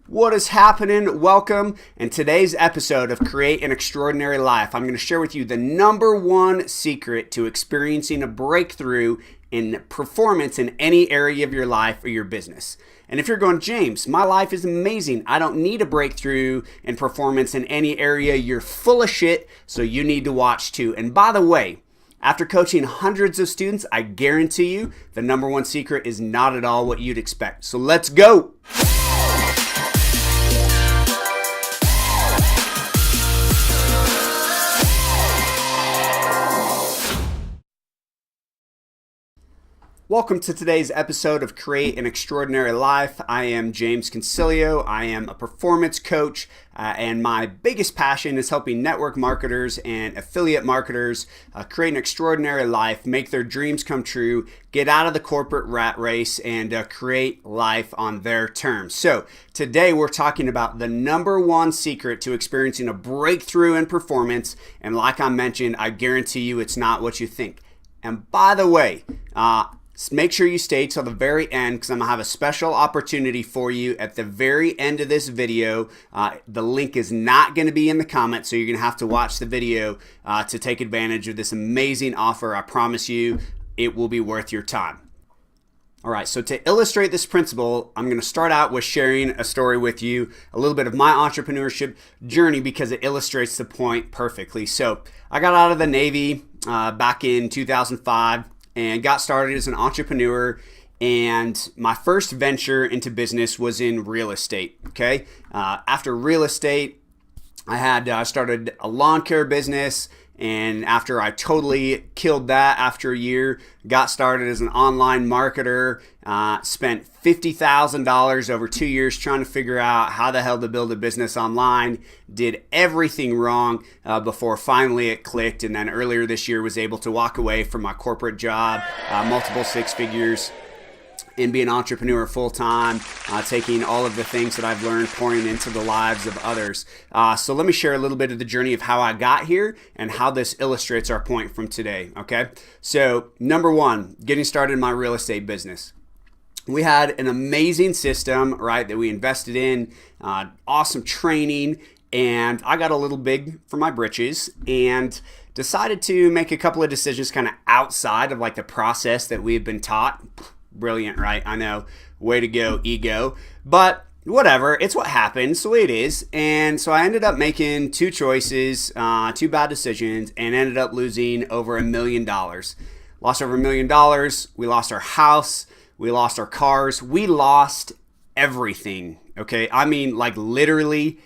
What is happening? Welcome. In today's episode of Create an Extraordinary Life, I'm going to share with you the number one secret to experiencing a breakthrough in performance in any area of your life or your business. And if you're going, James, my life is amazing. I don't need a breakthrough in performance in any area. You're full of shit, so you need to watch too. And by the way, after coaching hundreds of students, I guarantee you the number one secret is not at all what you'd expect. So let's go. Welcome to today's episode of Create an Extraordinary Life. I am James Concilio. I am a performance coach, and my biggest passion is helping network marketers and affiliate marketers create an extraordinary life, make their dreams come true, get out of the corporate rat race, and create life on their terms. So today we're talking about the number one secret to experiencing a breakthrough in performance, and like I mentioned, I guarantee you it's not what you think. And by the way, make sure you stay till the very end because I'm going to have a special opportunity for you at the very end of this video. The link is not going to be in the comments, so you're going to have to watch the video to take advantage of this amazing offer. I promise you it will be worth your time. All right, so to illustrate this principle, I'm going to start out with sharing a story with you, a little bit of my entrepreneurship journey because it illustrates the point perfectly. So I got out of the Navy back in 2005. And got started as an entrepreneur, and my first venture into business was in real estate. Okay, after real estate, I started a lawn care business, and after I totally killed that after a year, got started as an online marketer. Spent $50,000 over 2 years trying to figure out how the hell to build a business online. Did everything wrong before finally it clicked. And then earlier this year was able to walk away from my corporate job, multiple six figures, and be an entrepreneur full time, taking all of the things that I've learned, pouring into the lives of others. So let me share a little bit of the journey of how I got here and how this illustrates our point from today. Okay. So number one, getting started in my real estate business. We had an amazing system, right, that we invested in, awesome training, and I got a little big for my britches and decided to make a couple of decisions kind of outside of like the process that we had been taught. Brilliant, right? I know. Way to go, ego. But whatever. It's what happened. It's the way it is. And so I ended up making two choices, two bad decisions, and ended up losing over $1 million. Lost over $1 million. We lost our house. We lost our cars. We lost everything. Okay. I mean, like literally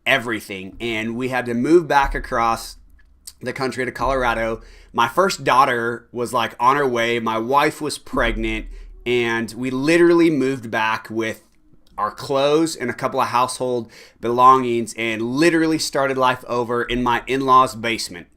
everything. And we had to move back across the country to Colorado. My first daughter was like on her way. My wife was pregnant. And we literally moved back with our clothes and a couple of household belongings and literally started life over in my in-laws' basement,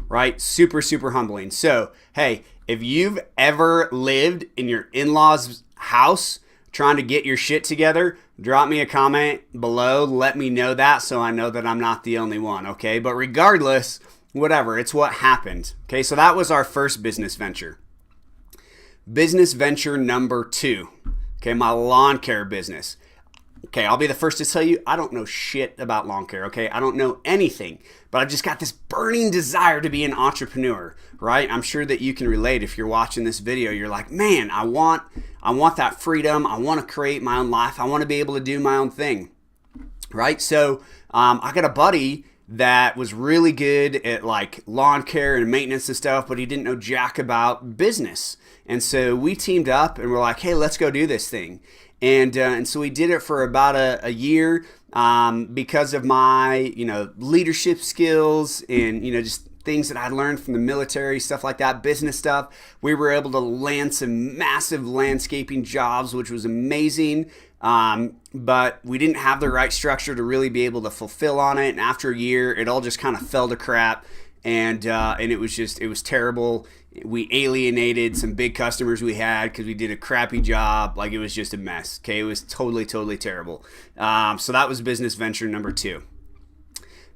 right? Super, super humbling. So, hey, if you've ever lived in your in-laws' house trying to get your shit together, drop me a comment below. Let me know that so I know that I'm not the only one, okay? But regardless, whatever, it's what happened. Okay, so that was our first business venture. Business venture number two, okay, my lawn care business. Okay, I'll be the first to tell you, I don't know shit about lawn care, okay? I don't know anything, but I just got this burning desire to be an entrepreneur, right? I'm sure that you can relate if you're watching this video. You're like, man, I want that freedom. I want to create my own life. I want to be able to do my own thing, right? So I got a buddy that was really good at like lawn care and maintenance and stuff, but he didn't know jack about business. And so we teamed up and we're like, hey, let's go do this thing. And so we did it for about a year because of my, leadership skills and, just things that I learned from the military, stuff like that, business stuff. We were able to land some massive landscaping jobs, which was amazing. But we didn't have the right structure to really be able to fulfill on it. And after a year, it all just kind of fell to crap. And it was terrible. We alienated some big customers we had because we did a crappy job. Like, it was just a mess. Okay. It was totally, totally terrible. So that was business venture number two.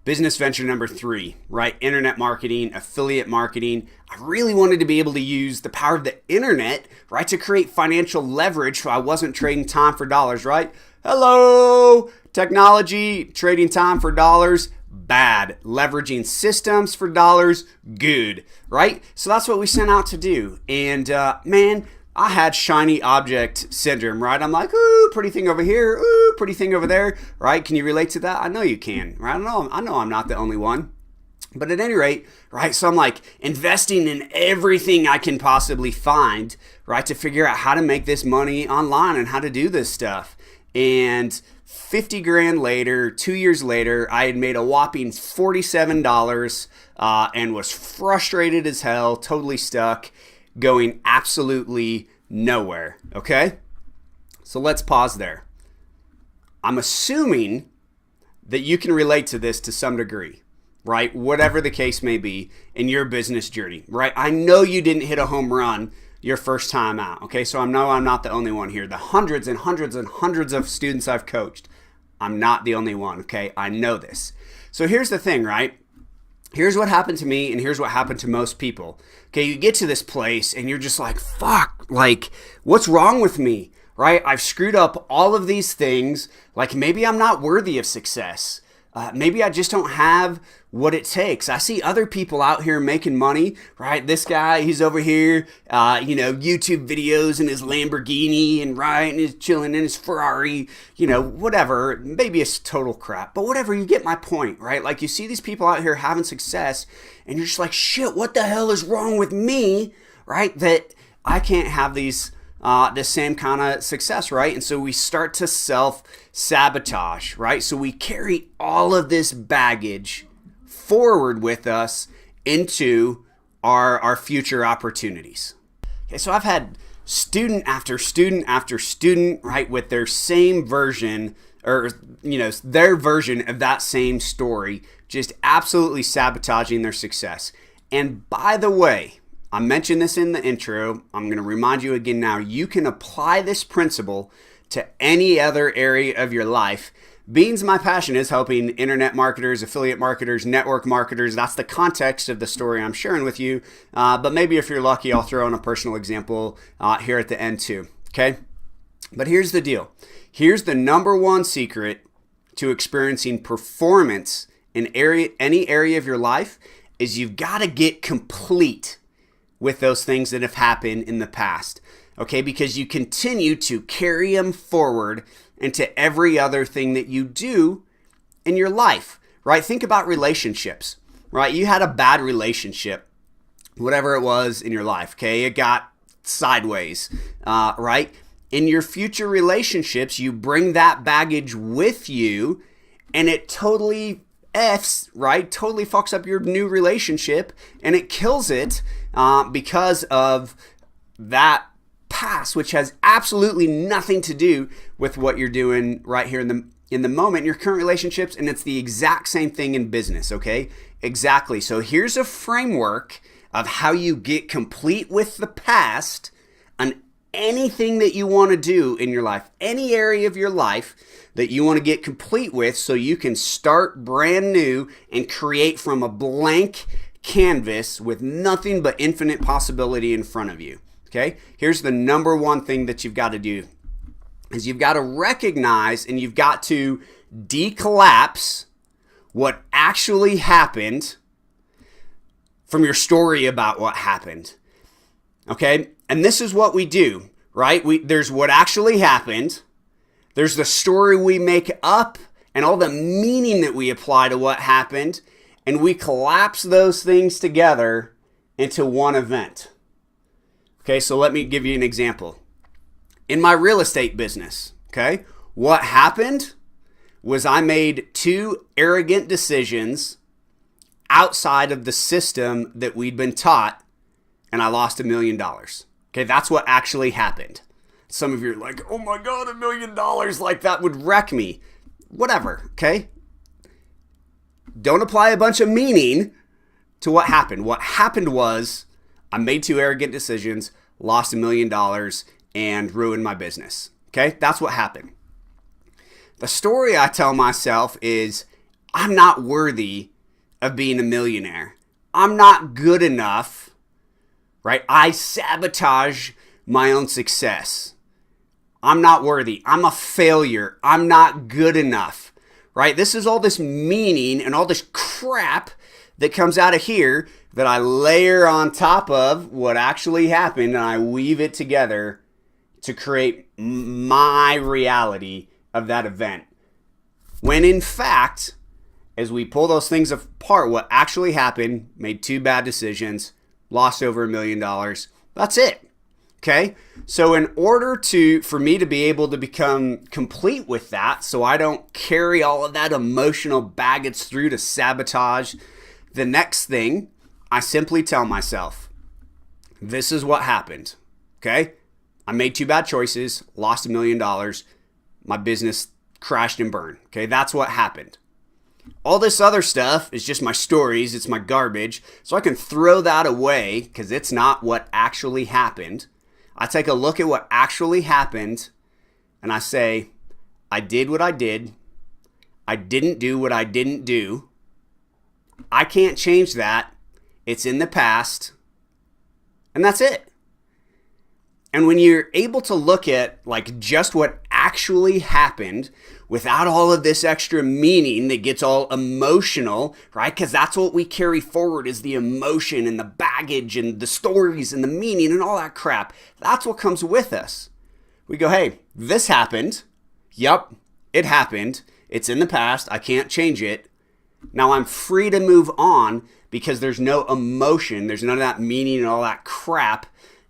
Business venture number three, right? Internet marketing, affiliate marketing. I really wanted to be able to use the power of the internet, right, to create financial leverage so I wasn't trading time for dollars, right? Hello, Technology, trading time for dollars, bad. Leveraging systems for dollars, good, right? So that's what we sent out to do. And man, I had shiny object syndrome, right? I'm like, ooh, pretty thing over here, ooh, pretty thing over there, right? Can you relate to that? I know you can, right? I know I'm not the only one. But at any rate, right, so I'm like investing in everything I can possibly find, right, to figure out how to make this money online and how to do this stuff. And 50 grand later, 2 years later, I had made a whopping $47 and was frustrated as hell, totally stuck, going absolutely nowhere, okay? So let's pause there. I'm assuming that you can relate to this to some degree, right? Whatever the case may be in your business journey, right? I know you didn't hit a home run your first time out, okay? So I know I'm not the only one here. The hundreds and hundreds and hundreds of students I've coached, I'm not the only one, okay? I know this. So here's the thing, right? Here's what happened to me and here's what happened to most people. Okay, you get to this place and you're just like, fuck, like, what's wrong with me, right? I've screwed up all of these things. Like maybe I'm not worthy of success. Maybe I just don't have what it takes. I see other people out here making money, right? This guy, he's over here, YouTube videos in his Lamborghini and right, and he's chilling in his Ferrari, whatever. Maybe it's total crap, but whatever, you get my point, right? Like you see these people out here having success and you're just like, shit, what the hell is wrong with me, right? That I can't have the same kind of success, right? And so we start to self-sabotage, right? So we carry all of this baggage forward with us into our future opportunities. Okay, so I've had student after student after student, right, with their same version or, their version of that same story, just absolutely sabotaging their success. And by the way, I mentioned this in the intro. I'm going to remind you again now. You can apply this principle to any other area of your life. Being my passion is helping internet marketers, affiliate marketers, network marketers. That's the context of the story I'm sharing with you. But maybe if you're lucky, I'll throw in a personal example here at the end too. Okay? But here's the deal. Here's the number one secret to experiencing performance in any area of your life is you've got to get complete with those things that have happened in the past, okay? Because you continue to carry them forward into every other thing that you do in your life, right? Think about relationships, right? You had a bad relationship, whatever it was in your life, okay? It got sideways, right? In your future relationships, you bring that baggage with you and it totally totally fucks up your new relationship and it kills it because of that past, which has absolutely nothing to do with what you're doing right here in the moment in your current relationships. And it's the exact same thing in business, okay? Exactly. So here's a framework of how you get complete with the past on anything that you want to do in your life, any area of your life that you want to get complete with so you can start brand new and create from a blank canvas with nothing but infinite possibility in front of you. Okay? Here's the number one thing that you've got to do is you've got to recognize and you've got to decollapse what actually happened from your story about what happened. Okay? And this is what we do, right? There's what actually happened. There's the story we make up and all the meaning that we apply to what happened. And we collapse those things together into one event. Okay, so let me give you an example. In my real estate business, okay, what happened was I made 2 arrogant decisions outside of the system that we'd been taught, and I lost $1 million. Okay, that's what actually happened. Some of you are like, oh my God, $1 million, like that would wreck me. Whatever, okay? Don't apply a bunch of meaning to what happened. What happened was I made 2 arrogant decisions, lost $1 million, and ruined my business. Okay, that's what happened. The story I tell myself is I'm not worthy of being a millionaire. I'm not good enough, right? I sabotage my own success. I'm not worthy. I'm a failure. I'm not good enough, right? This is all this meaning and all this crap that comes out of here that I layer on top of what actually happened, and I weave it together to create my reality of that event. When in fact, as we pull those things apart, what actually happened, made 2 bad decisions, lost over $1 million. That's it. Okay? So in order for me to be able to become complete with that, so I don't carry all of that emotional baggage through to sabotage the next thing, I simply tell myself, this is what happened. Okay? I made 2 bad choices, lost $1 million. My business crashed and burned. Okay? That's what happened. All this other stuff is just my stories. It's my garbage. So I can throw that away because it's not what actually happened. I take a look at what actually happened and I say, I did what I did. I didn't do what I didn't do. I can't change that. It's in the past. And that's it. And when you're able to look at like just what actually happened without all of this extra meaning that gets all emotional, right? Because that's what we carry forward is the emotion and the baggage and the stories and the meaning and all that crap. That's what comes with us. We go, hey, this happened. Yup, it happened. It's in the past. I can't change it. Now I'm free to move on because there's no emotion. There's none of that meaning and all that crap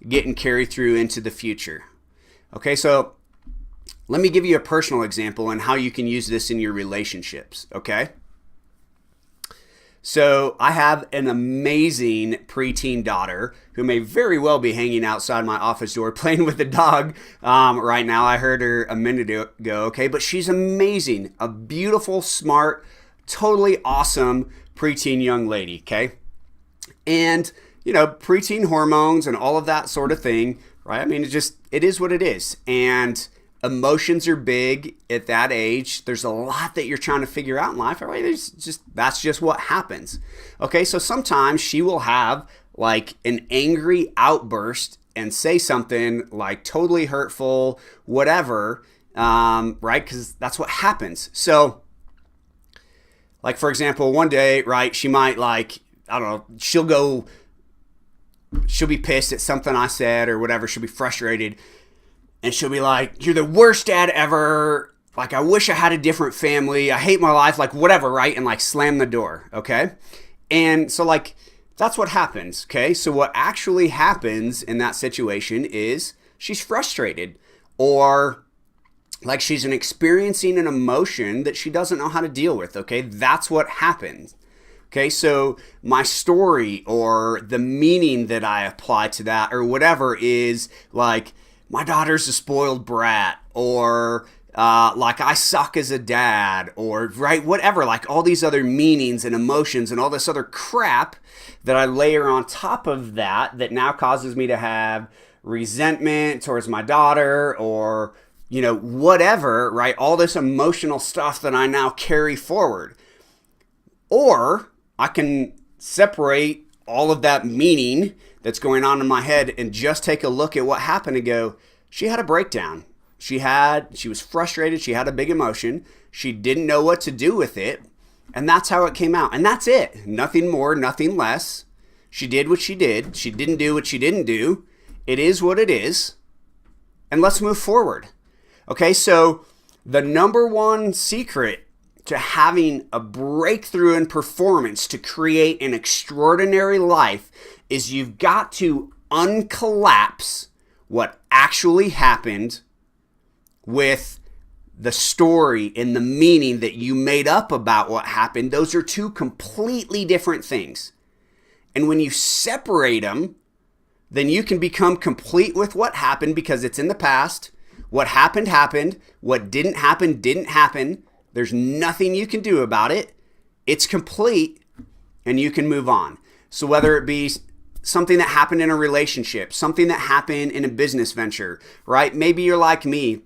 getting carried through into the future. Okay, so let me give you a personal example on how you can use this in your relationships, okay? So I have an amazing preteen daughter who may very well be hanging outside my office door playing with the dog right now. I heard her a minute ago, okay? But she's amazing, a beautiful, smart, totally awesome preteen young lady, okay? And you know, preteen hormones and all of that sort of thing, right? I mean, it is what it is. And emotions are big at that age. There's a lot that you're trying to figure out in life, right? That's just what happens. Okay, so sometimes she will have like an angry outburst and say something like totally hurtful, whatever, right? Because that's what happens. So, like, for example, one day, right, she might like, I don't know, she'll be pissed at something I said or whatever. She'll be frustrated and she'll be like, you're the worst dad ever. Like, I wish I had a different family. I hate my life, like whatever, right? And like slam the door, okay? And so like, that's what happens, okay? So what actually happens in that situation is she's frustrated or like she's experiencing an emotion that she doesn't know how to deal with, okay? That's what happens. Okay, so my story or the meaning that I apply to that or whatever is like, my daughter's a spoiled brat or like I suck as a dad or right, whatever, like all these other meanings and emotions and all this other crap that I layer on top of that now causes me to have resentment towards my daughter or, you know, whatever, right? All this emotional stuff that I now carry forward. Or I can separate all of that meaning that's going on in my head and just take a look at what happened and go, she had a breakdown. She was frustrated. She had a big emotion. She didn't know what to do with it. And that's how it came out. And that's it. Nothing more, nothing less. She did what she did. She didn't do what she didn't do. It is what it is. And let's move forward. Okay, so the number one secret to having a breakthrough in performance to create an extraordinary life is you've got to uncollapse what actually happened with the story and the meaning that you made up about what happened. Those are 2 completely different things. And when you separate them, then you can become complete with what happened because it's in the past. What happened, happened. What didn't happen, didn't happen. There's nothing you can do about it. It's complete and you can move on. So whether it be something that happened in a relationship, something that happened in a business venture, right? Maybe you're like me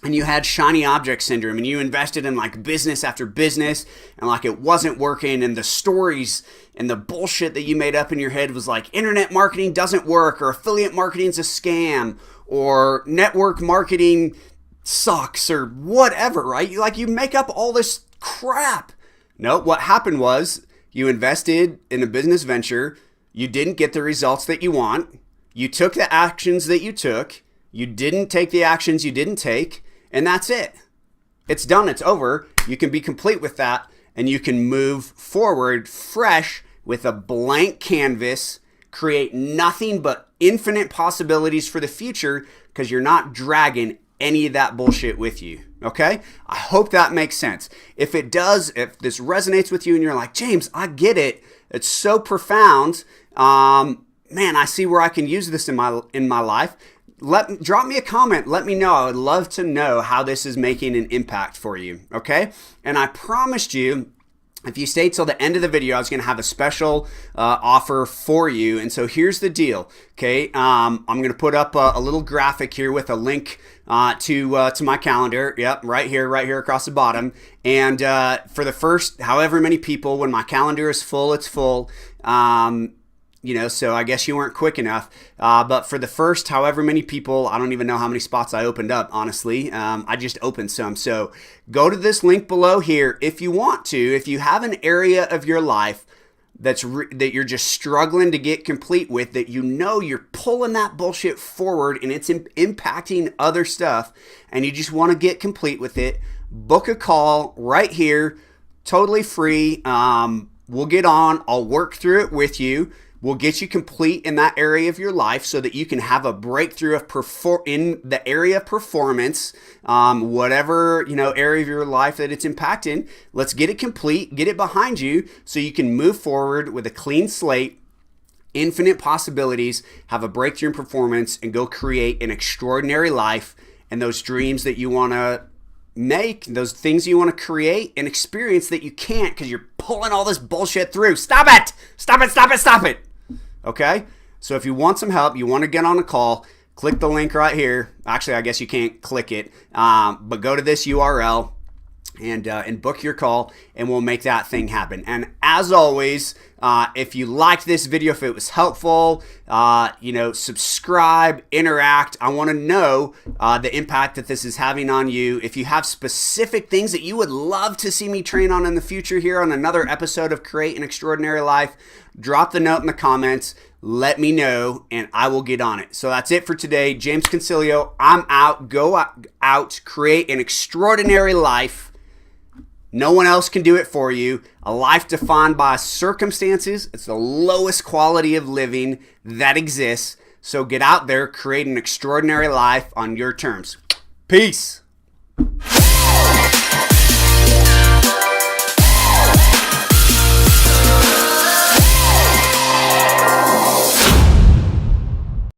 and you had shiny object syndrome and you invested in like business after business and like it wasn't working and the stories and the bullshit that you made up in your head was like internet marketing doesn't work or affiliate marketing is a scam or network marketing sucks or whatever, right? Like you make up all this crap. No, what happened was you invested in a business venture. You didn't get the results that you want. You took the actions that you took. You didn't take the actions you didn't take. And that's it. It's done. It's over. You can be complete with that. And you can move forward fresh with a blank canvas, create nothing but infinite possibilities for the future because you're not dragging any of that bullshit with you. Okay? I hope that makes sense. If it does, if this resonates with you and you're like, James, I get it. It's so profound. Man, I see where I can use this in my life. Drop me a comment. Let me know. I would love to know how this is making an impact for you. Okay? And I promised you, if you stay till the end of the video, I was going to have a special offer for you. And so here's the deal. Okay, I'm going to put up a little graphic here with a link to my calendar. Yep, right here across the bottom. And for the first however many people, when my calendar is full, it's full. So I guess you weren't quick enough. But for the first however many people, I don't even know how many spots I opened up, honestly. I just opened some. So go to this link below here if you want to. If you have an area of your life that you're just struggling to get complete with, that you know you're pulling that bullshit forward and it's impacting other stuff, and you just want to get complete with it, book a call right here, totally free. We'll get on. I'll work through it with you. We'll get you complete in that area of your life so that you can have a breakthrough in the area of performance, whatever area of your life that it's impacting. Let's get it complete, get it behind you so you can move forward with a clean slate, infinite possibilities, have a breakthrough in performance, and go create an extraordinary life and those dreams that you want to make, those things you want to create and experience that you can't because you're pulling all this bullshit through. Stop it! Stop it! Stop it! Stop it! Okay? So if you want some help, you want to get on a call, click the link right here. Actually, I guess you can't click it, but go to this URL and book your call, and we'll make that thing happen. And as always, if you liked this video, if it was helpful, subscribe, interact. I want to know the impact that this is having on you. If you have specific things that you would love to see me train on in the future here on another episode of Create an Extraordinary Life, drop the note in the comments. Let me know, and I will get on it. So that's it for today. James Concilio, I'm out. Go out, create an extraordinary life. No one else can do it for you. A life defined by circumstances. It's the lowest quality of living that exists. So get out there, create an extraordinary life on your terms. Peace.